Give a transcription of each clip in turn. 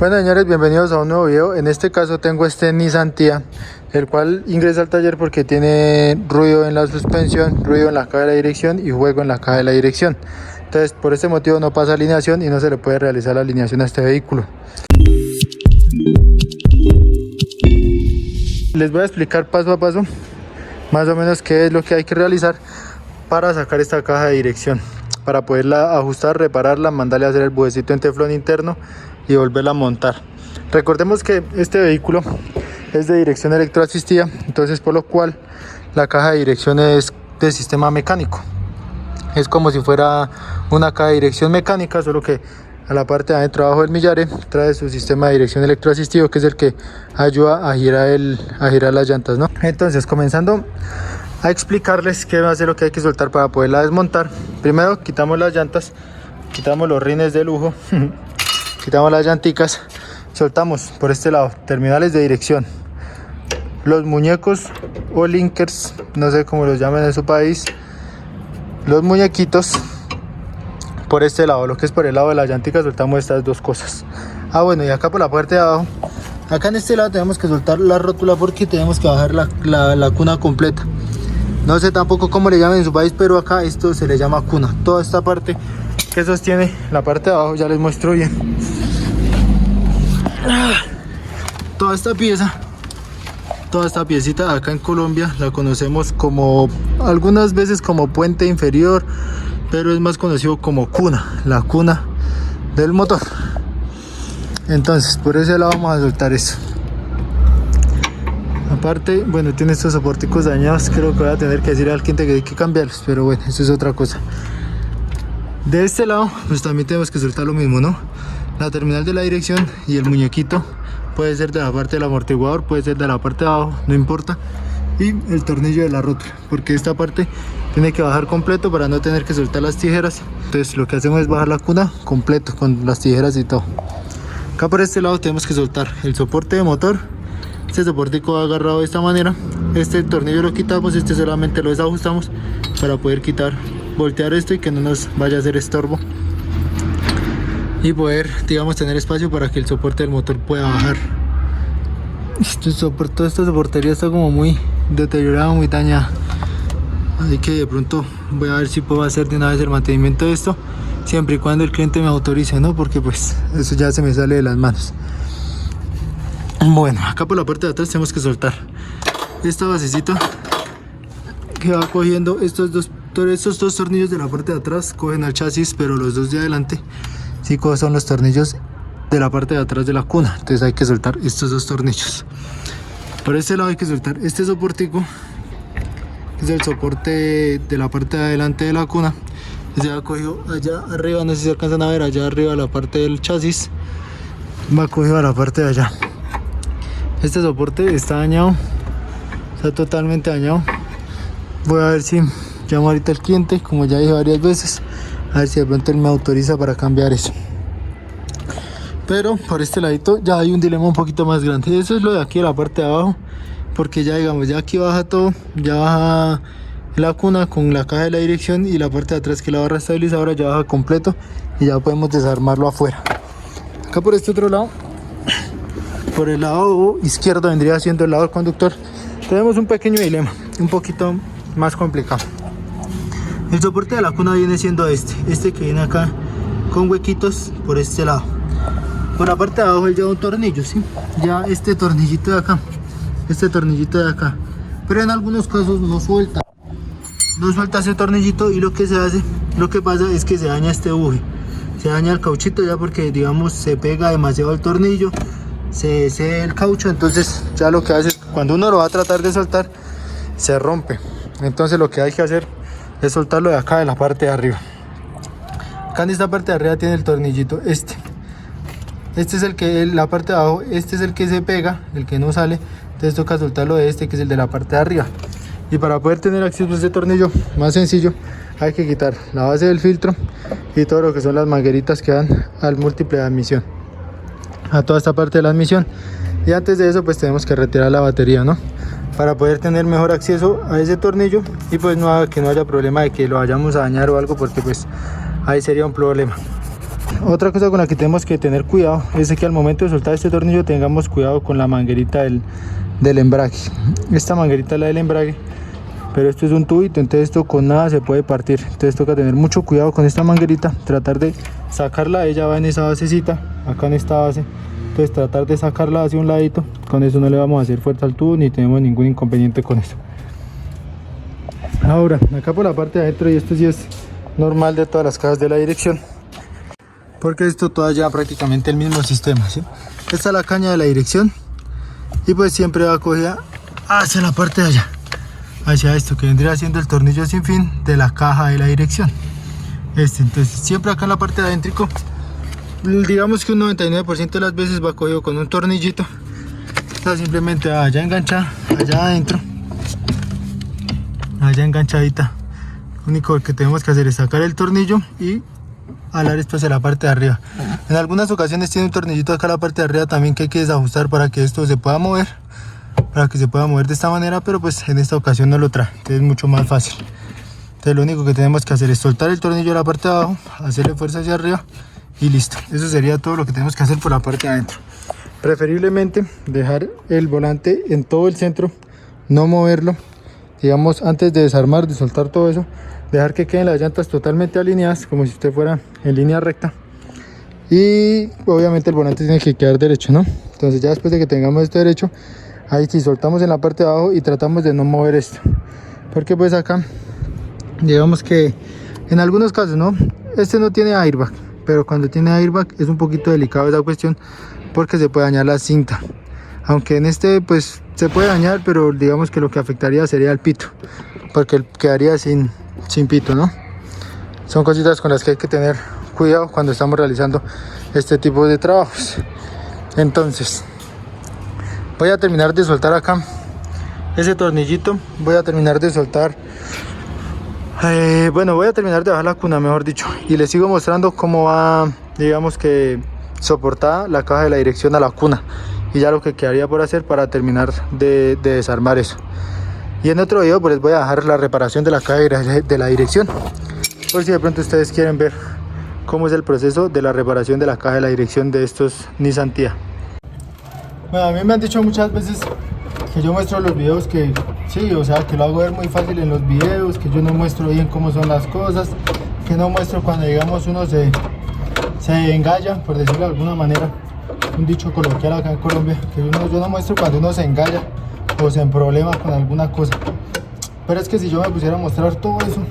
Bueno, señores, bienvenidos a un nuevo video. En este caso tengo este Nissan Tidia, el cual ingresa al taller porque tiene ruido en la suspensión, ruido en la caja de la dirección y juego en la caja de la dirección. Entonces, por este motivo no pasa alineación y no se le puede realizar la alineación a este vehículo. Les voy a explicar paso a paso más o menos qué es lo que hay que realizar para sacar esta caja de dirección, para poderla ajustar, repararla, mandarle a hacer el bujecito en teflón interno y volverla a montar. Recordemos que este vehículo es de dirección electroasistida, entonces por lo cual la caja de dirección es de sistema mecánico. Es como si fuera una caja de dirección mecánica, solo que a la parte de adentro abajo del millares trae su sistema de dirección electroasistido, que es el que ayuda a girar las llantas, ¿no? Entonces, comenzando a explicarles qué va a ser lo que hay que soltar para poderla desmontar. Primero quitamos las llantas, quitamos los rines de lujo, quitamos las llanticas, soltamos por este lado terminales de dirección, los muñecos o linkers, no sé cómo los llaman en su país, los muñequitos. Por este lado, lo que es por el lado de la llantica, soltamos estas dos cosas. Bueno, y acá por la parte de abajo, acá en este lado tenemos que soltar la rótula porque tenemos que bajar la cuna completa. No sé tampoco cómo le llaman en su país, pero acá esto se le llama cuna. Toda esta parte que sostiene la parte de abajo, ya les muestro bien. Toda esta piecita acá en Colombia la conocemos como, algunas veces como puente inferior, pero es más conocido como cuna, la cuna del motor. Entonces por ese lado vamos a soltar eso. Aparte, bueno, tiene estos soporticos dañados, creo que voy a tener que decirle al cliente que hay que cambiarlos, pero bueno, eso es otra cosa. De este lado pues también tenemos que soltar lo mismo, ¿no? La terminal de la dirección y el muñequito, puede ser de la parte del amortiguador, puede ser de la parte de abajo, no importa. Y el tornillo de la rótula, porque esta parte tiene que bajar completo para no tener que soltar las tijeras. Entonces lo que hacemos es bajar la cuna completo con las tijeras y todo. Acá por este lado tenemos que soltar el soporte de motor. Este soportico va agarrado de esta manera. Este tornillo lo quitamos, este solamente lo desajustamos para poder voltear esto y que no nos vaya a hacer estorbo, y poder, digamos, tener espacio para que el soporte del motor pueda bajar. Toda esta soportería está como muy deteriorada, muy dañada, así que de pronto voy a ver si puedo hacer de una vez el mantenimiento de esto, siempre y cuando el cliente me autorice, ¿no? Porque pues eso ya se me sale de las manos. Bueno, acá por la parte de atrás tenemos que soltar esta basecita que va cogiendo estos dos tornillos de la parte de atrás, cogen al chasis, pero los dos de adelante sí son los tornillos de la parte de atrás de la cuna. Entonces hay que soltar estos dos tornillos. Por este lado hay que soltar este soportico, que es el soporte de la parte de adelante de la cuna. Se va cogido allá arriba, no sé si se alcanzan a ver, allá arriba la parte del chasis, va cogido a la parte de allá. Este soporte está dañado, está totalmente dañado. Voy a ver si llamo ahorita al cliente, como ya dije varias veces, a ver si de pronto él me autoriza para cambiar eso. Pero por este ladito ya hay un dilema un poquito más grande. Eso es lo de aquí de la parte de abajo, porque ya digamos, ya aquí baja todo, ya baja la cuna con la caja de la dirección, y la parte de atrás, que es la barra estabilizadora, ya baja completo y ya podemos desarmarlo afuera. Acá por este otro lado, por el lado izquierdo, vendría siendo el lado del conductor, tenemos un pequeño dilema, un poquito más complicado. El soporte de la cuna viene siendo este que viene acá con huequitos por este lado. Por la parte de abajo él lleva un tornillo, ¿sí? Ya este tornillito de acá, pero en algunos casos no suelta ese tornillito, y lo que pasa es que se daña este buje, se daña el cauchito ya, porque digamos se pega demasiado el tornillo, se cede el caucho. Entonces ya lo que hace es que cuando uno lo va a tratar de soltar, se rompe. Entonces lo que hay que hacer es soltarlo de acá, de la parte de arriba. Acá en esta parte de arriba tiene el tornillito este es el que, la parte de abajo, este es el que se pega, el que no sale. Entonces toca soltarlo de que es el de la parte de arriba. Y para poder tener acceso a este tornillo más sencillo, hay que quitar la base del filtro y todo lo que son las mangueritas que dan al múltiple de admisión, a toda esta parte de la admisión. Y antes de eso pues tenemos que retirar la batería, ¿no? Para poder tener mejor acceso a ese tornillo, y pues que no haya problema de que lo vayamos a dañar o algo, porque pues ahí sería un problema. Otra cosa con la que tenemos que tener cuidado es que al momento de soltar este tornillo tengamos cuidado con la manguerita del embrague. Esta manguerita es la del embrague, pero esto es un tubito, entonces esto con nada se puede partir. Entonces toca tener mucho cuidado con esta manguerita, tratar de sacarla. Ella va en esa basecita, acá en esta base. Entonces tratar de sacarla hacia un ladito. Con eso no le vamos a hacer fuerza al tubo ni tenemos ningún inconveniente con eso. Ahora, acá por la parte de adentro, y esto sí es normal de todas las cajas de la dirección, porque esto todo ya prácticamente el mismo sistema, ¿sí? Esta es la caña de la dirección y pues siempre va cogida hacia la parte de allá, hacia esto que vendría siendo el tornillo sin fin de la caja de la dirección. Entonces siempre acá en la parte de adentro, digamos que un 99% de las veces va cogido con un tornillito. Está simplemente allá enganchada, allá adentro, allá enganchadita. Lo único que tenemos que hacer es sacar el tornillo y alar esto hacia la parte de arriba. En algunas ocasiones tiene un tornillito acá en la parte de arriba también que hay que desajustar para que esto se pueda mover, de esta manera, pero pues en esta ocasión no lo trae, entonces es mucho más fácil. Entonces lo único que tenemos que hacer es soltar el tornillo de la parte de abajo, hacerle fuerza hacia arriba y listo. Eso sería todo lo que tenemos que hacer por la parte de adentro. Preferiblemente dejar el volante en todo el centro, no moverlo, digamos antes de desarmar, de soltar todo eso, dejar que queden las llantas totalmente alineadas como si usted fuera en línea recta, y obviamente el volante tiene que quedar derecho, ¿no? Entonces ya después de que tengamos esto derecho, ahí sí soltamos en la parte de abajo y tratamos de no mover esto, porque pues acá digamos que en algunos casos, ¿no? Este no tiene airbag, pero cuando tiene airbag es un poquito delicado esa cuestión porque se puede dañar la cinta, aunque en este pues se puede dañar, pero digamos que lo que afectaría sería el pito, porque él quedaría sin pito, ¿no? Son cositas con las que hay que tener cuidado cuando estamos realizando este tipo de trabajos. Entonces voy a terminar de soltar acá ese tornillito, voy a terminar de soltar voy a terminar de bajar la cuna, mejor dicho, y les sigo mostrando cómo va, digamos que soportada la caja de la dirección a la cuna, y ya lo que quedaría por hacer para terminar de desarmar eso. Y en otro video pues les voy a dejar la reparación de la caja de la dirección, por si de pronto ustedes quieren ver cómo es el proceso de la reparación de la caja de la dirección de estos Nissan Tiida. Bueno, a mí me han dicho muchas veces que yo muestro los videos que sí, o sea, que lo hago ver muy fácil en los videos, que yo no muestro bien cómo son las cosas, que no muestro cuando digamos uno se engalla, por decirlo de alguna manera, un dicho coloquial acá en Colombia, que yo no muestro cuando uno se engalla o se emproblema con alguna cosa. Pero es que si yo me pusiera a mostrar todo eso,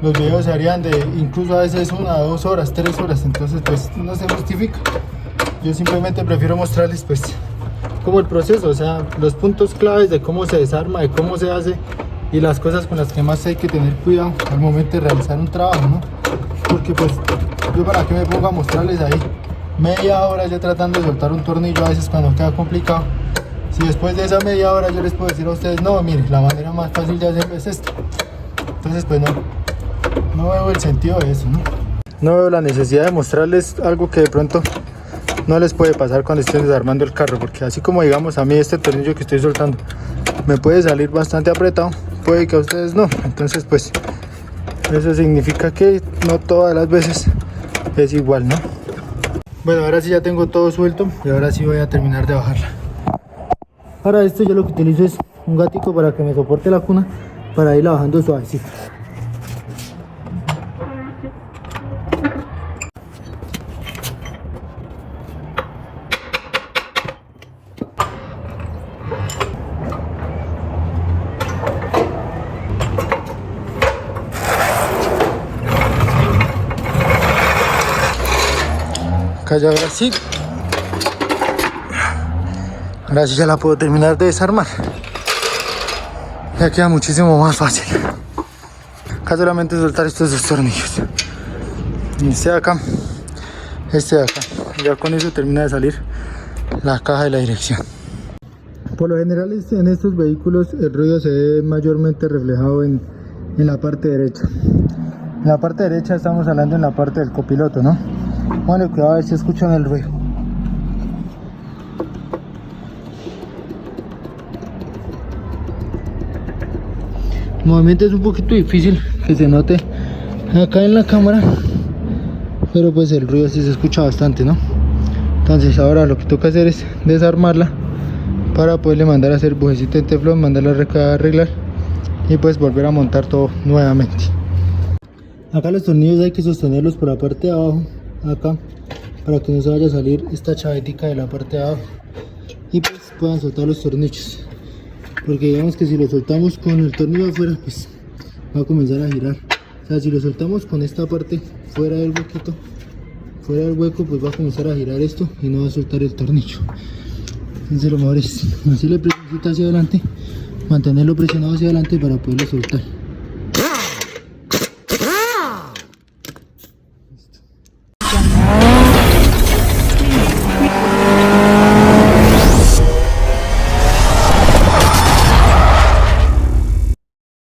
los videos se harían de incluso a veces 1, 2 horas, 3 horas, entonces pues no se justifica. Yo simplemente prefiero mostrarles pues como el proceso, o sea, los puntos claves de cómo se desarma, de cómo se hace y las cosas con las que más hay que tener cuidado al momento de realizar un trabajo, ¿no? Porque pues yo para qué me pongo a mostrarles ahí media hora ya tratando de soltar un tornillo a veces cuando queda complicado, si después de esa media hora yo les puedo decir a ustedes, no, mire, la manera más fácil de hacerlo es esta. Entonces pues no veo el sentido de eso, ¿no? No veo la necesidad de mostrarles algo que de pronto no les puede pasar cuando estén desarmando el carro, porque así como digamos a mí este tornillo que estoy soltando me puede salir bastante apretado, puede que a ustedes no. Entonces pues eso significa que no todas las veces es igual, ¿no? Bueno, ahora sí ya tengo todo suelto y ahora sí voy a terminar de bajarla. Para esto yo lo que utilizo es un gatico para que me soporte la cuna, para irla bajando suavecito. Acá ya ahora sí ya la puedo terminar de desarmar, ya queda muchísimo más fácil. Acá solamente soltar estos dos tornillos, este de acá, ya con eso termina de salir la caja de la dirección. Por lo general en estos vehículos el ruido se ve mayormente reflejado en la parte derecha. En la parte derecha estamos hablando en la parte del copiloto, ¿no? Bueno, cuidado a ver si escuchan el ruido. El movimiento es un poquito difícil que se note acá en la cámara, pero pues el ruido sí se escucha bastante, ¿no? Entonces ahora lo que toca hacer es desarmarla para poderle mandar a hacer bujecito en teflón, mandarla a arreglar y pues volver a montar todo nuevamente. Acá los tornillos hay que sostenerlos por la parte de abajo, acá, para que no se vaya a salir esta chavetica de la parte de abajo y pues puedan soltar los tornillos, porque digamos que si lo soltamos con el tornillo afuera, pues va a comenzar a girar. O sea, si lo soltamos con esta parte fuera del huequito, fuera del hueco, pues va a comenzar a girar esto y no va a soltar el tornillo. Entonces lo mejor es hacerle presión hacia adelante, mantenerlo presionado hacia adelante para poderlo soltar.